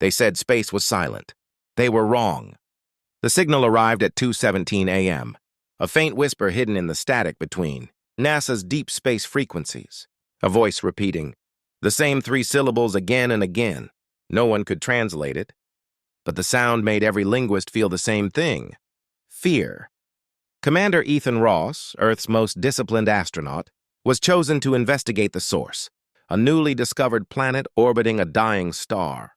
They said space was silent. They were wrong. The signal arrived at 2:17 a.m., a faint whisper hidden in the static between NASA's deep space frequencies. A voice repeating the same three syllables again and again. No one could translate it, but the sound made every linguist feel the same thing: fear. Commander Ethan Ross, Earth's most disciplined astronaut, was chosen to investigate the source, a newly discovered planet orbiting a dying star.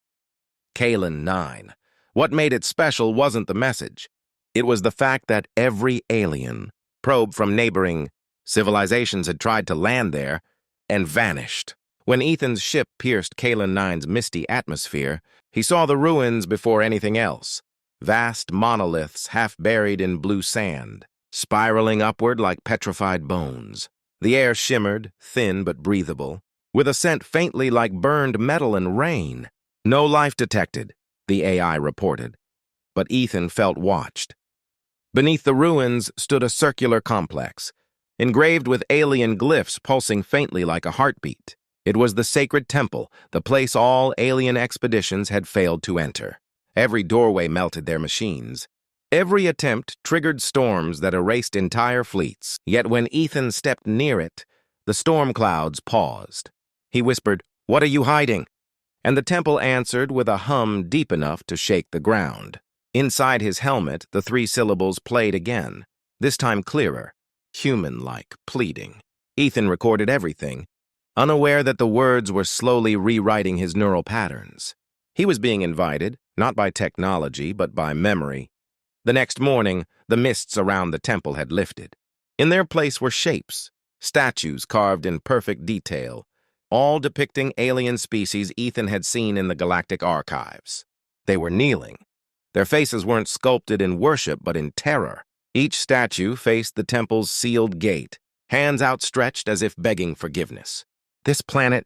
Kalin 9. What made it special wasn't the message. It was the fact that every alien probe from neighboring civilizations had tried to land there and vanished. When Ethan's ship pierced Kalin 9's misty atmosphere, he saw the ruins before anything else. Vast monoliths half buried in blue sand, spiraling upward like petrified bones. The air shimmered, thin but breathable, with a scent faintly like burned metal and rain. No life detected, the AI reported, but Ethan felt watched. Beneath the ruins stood a circular complex, engraved with alien glyphs pulsing faintly like a heartbeat. It was the sacred temple, the place all alien expeditions had failed to enter. Every doorway melted their machines. Every attempt triggered storms that erased entire fleets. Yet when Ethan stepped near it, the storm clouds paused. He whispered, "What are you hiding?" And the temple answered with a hum deep enough to shake the ground. Inside his helmet, the three syllables played again, this time clearer, human-like, pleading. Ethan recorded everything, unaware that the words were slowly rewriting his neural patterns. He was being invited, not by technology, but by memory. The next morning, the mists around the temple had lifted. In their place were shapes, statues carved in perfect detail, all depicting alien species Ethan had seen in the galactic archives. They were kneeling. Their faces weren't sculpted in worship, but in terror. Each statue faced the temple's sealed gate, hands outstretched as if begging forgiveness. "This planet,"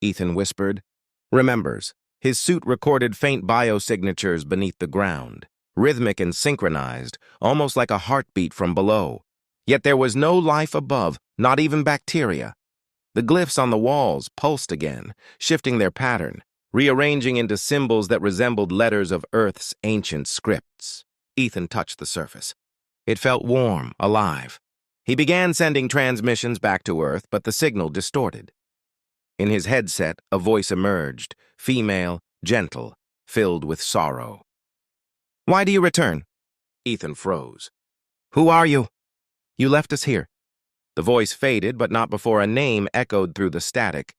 Ethan whispered, "remembers." His suit recorded faint biosignatures beneath the ground, rhythmic and synchronized, almost like a heartbeat from below. Yet there was no life above, not even bacteria. The glyphs on the walls pulsed again, shifting their pattern, rearranging into symbols that resembled letters of Earth's ancient scripts. Ethan touched the surface. It felt warm, alive. He began sending transmissions back to Earth, but the signal distorted. In his headset, a voice emerged, female, gentle, filled with sorrow. "Why do you return?" Ethan froze. "Who are you?" "You left us here." The voice faded, but not before a name echoed through the static.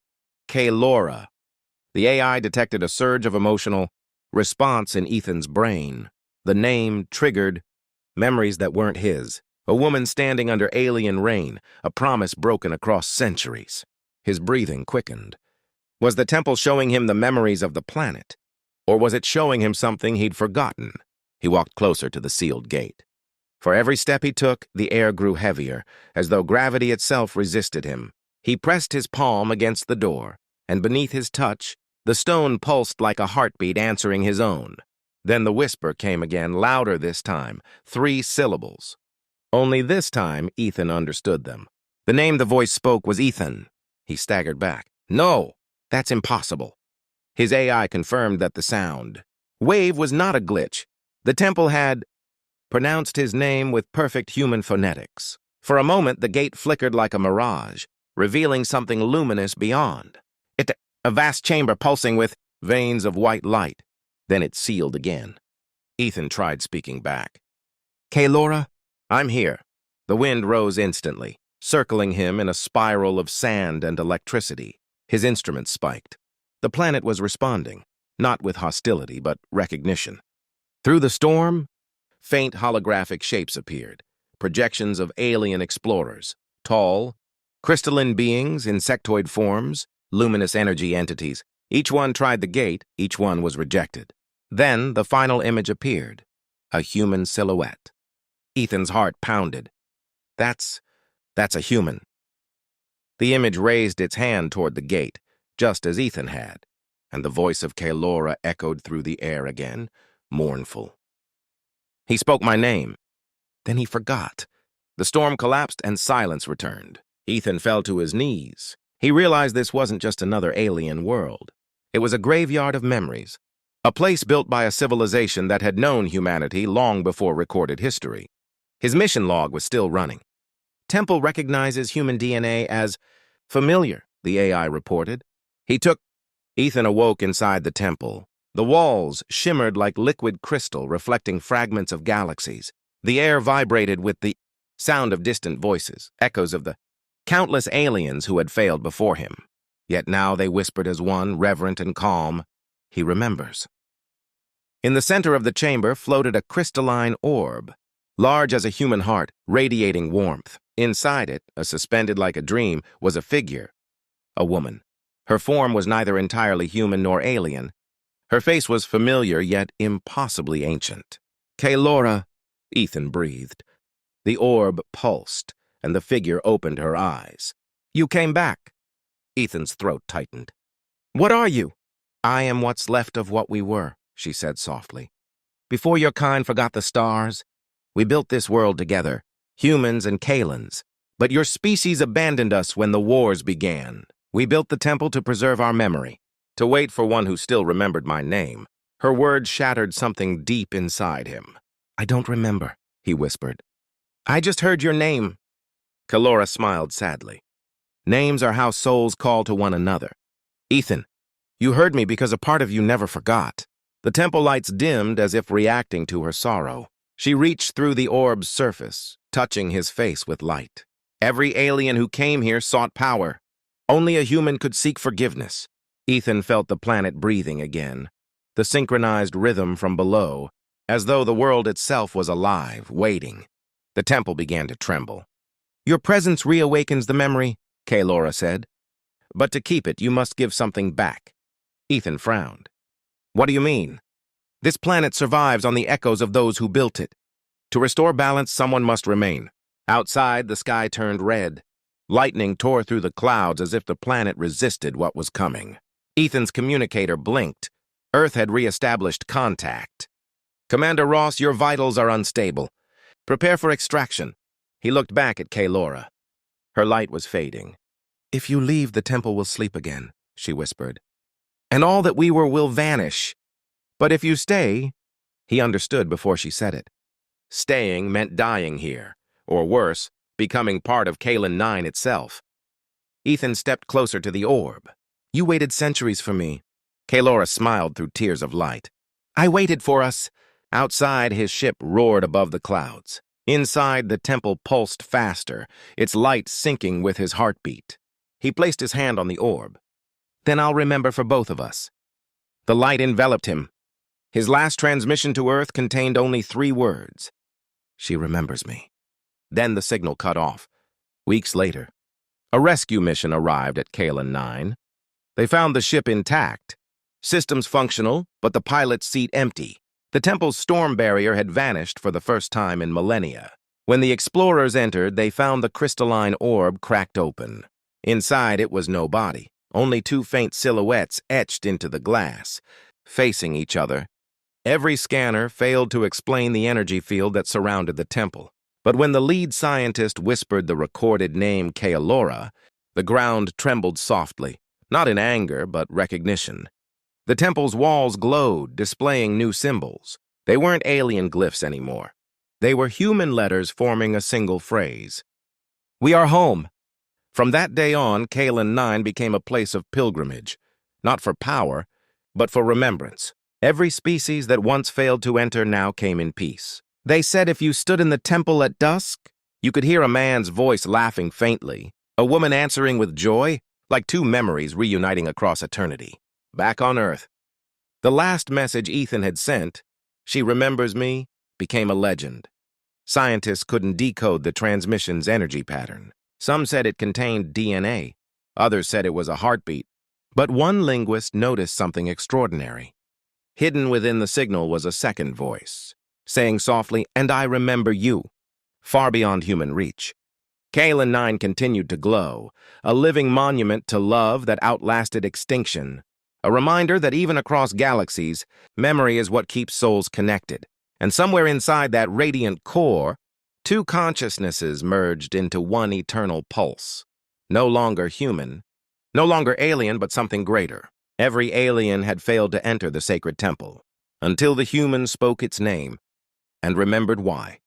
Kaylora. The AI detected a surge of emotional response in Ethan's brain. The name triggered memories that weren't his. A woman standing under alien rain, a promise broken across centuries. His breathing quickened. Was the temple showing him the memories of the planet? Or was it showing him something he'd forgotten? He walked closer to the sealed gate. For every step he took, the air grew heavier, as though gravity itself resisted him. He pressed his palm against the door, and beneath his touch, the stone pulsed like a heartbeat answering his own. Then the whisper came again, louder this time, 3 syllables. Only this time, Ethan understood them. The name the voice spoke was Ethan. He staggered back. "No, that's impossible." His AI confirmed that the sound wave was not a glitch. The temple had pronounced his name with perfect human phonetics. For a moment, the gate flickered like a mirage, revealing something luminous beyond. A vast chamber pulsing with veins of white light. Then it sealed again. Ethan tried speaking back. "Kaylora, I'm here." The wind rose instantly, circling him in a spiral of sand and electricity. His instruments spiked. The planet was responding, not with hostility, but recognition. Through the storm, faint holographic shapes appeared, projections of alien explorers, tall, crystalline beings, insectoid forms, luminous energy entities. Each one tried the gate, each one was rejected. Then the final image appeared, a human silhouette. Ethan's heart pounded. That's a human. The image raised its hand toward the gate, just as Ethan had, and the voice of Kaylora echoed through the air again, mournful. He spoke my name. Then he forgot. The storm collapsed and silence returned. Ethan fell to his knees. He realized this wasn't just another alien world. It was a graveyard of memories, a place built by a civilization that had known humanity long before recorded history. His mission log was still running. Temple recognizes human DNA as familiar, the AI reported. Ethan awoke inside the temple. The walls shimmered like liquid crystal, reflecting fragments of galaxies. The air vibrated with the sound of distant voices, echoes of the countless aliens who had failed before him. Yet now they whispered as one, reverent and calm. He remembers. In the center of the chamber floated a crystalline orb, large as a human heart, radiating warmth. Inside it, suspended like a dream, was a figure, a woman. Her form was neither entirely human nor alien. Her face was familiar, yet impossibly ancient. "Kaelora," Ethan breathed. The orb pulsed, and the figure opened her eyes. "You came back." Ethan's throat tightened. "What are you?" "I am what's left of what we were," she said softly. "Before your kind forgot the stars, we built this world together, humans and Kaelans. But your species abandoned us when the wars began. We built the temple to preserve our memory, to wait for one who still remembered my name." Her words shattered something deep inside him. "I don't remember," he whispered. "I just heard your name." Kaelora smiled sadly. "Names are how souls call to one another. Ethan, you heard me because a part of you never forgot." The temple lights dimmed as if reacting to her sorrow. She reached through the orb's surface, touching his face with light. "Every alien who came here sought power. Only a human could seek forgiveness." Ethan felt the planet breathing again, the synchronized rhythm from below, as though the world itself was alive, waiting. The temple began to tremble. "Your presence reawakens the memory," Kaelora said. "But to keep it, you must give something back." Ethan frowned. "What do you mean?" "This planet survives on the echoes of those who built it. To restore balance, someone must remain." Outside, the sky turned red. Lightning tore through the clouds as if the planet resisted what was coming. Ethan's communicator blinked. Earth had reestablished contact. "Commander Ross, your vitals are unstable. Prepare for extraction." He looked back at Kaelora. Her light was fading. "If you leave, the temple will sleep again," she whispered. "And all that we were will vanish. But if you stay," he understood before she said it. Staying meant dying here, or worse, becoming part of Kaelin 9 itself. Ethan stepped closer to the orb. "You waited centuries for me." Kaelora smiled through tears of light. "I waited for us." Outside, his ship roared above the clouds. Inside, the temple pulsed faster, its light syncing with his heartbeat. He placed his hand on the orb. "Then I'll remember for both of us." The light enveloped him. His last transmission to Earth contained only 3 words. "She remembers me." Then the signal cut off. Weeks later, a rescue mission arrived at Kaelin 9. They found the ship intact, systems functional, but the pilot's seat empty. The temple's storm barrier had vanished for the first time in millennia. When the explorers entered, they found the crystalline orb cracked open. Inside, it was no body, only 2 faint silhouettes etched into the glass, facing each other. Every scanner failed to explain the energy field that surrounded the temple. But when the lead scientist whispered the recorded name Kaelora, the ground trembled softly, not in anger, but recognition. The temple's walls glowed, displaying new symbols. They weren't alien glyphs anymore. They were human letters forming a single phrase. "We are home." From that day on, Kaelin 9 became a place of pilgrimage, not for power, but for remembrance. Every species that once failed to enter now came in peace. They said if you stood in the temple at dusk, you could hear a man's voice laughing faintly, a woman answering with joy, like 2 memories reuniting across eternity. Back on Earth, the last message Ethan had sent, "She remembers me," became a legend. Scientists couldn't decode the transmission's energy pattern. Some said it contained DNA. Others said it was a heartbeat. But one linguist noticed something extraordinary. Hidden within the signal was a second voice, saying softly, "And I remember you," far beyond human reach. Kaelin 9 continued to glow, a living monument to love that outlasted extinction, a reminder that even across galaxies, memory is what keeps souls connected. And somewhere inside that radiant core, 2 consciousnesses merged into one eternal pulse. No longer human, no longer alien, but something greater. Every alien had failed to enter the sacred temple, until the humans spoke its name and remembered why.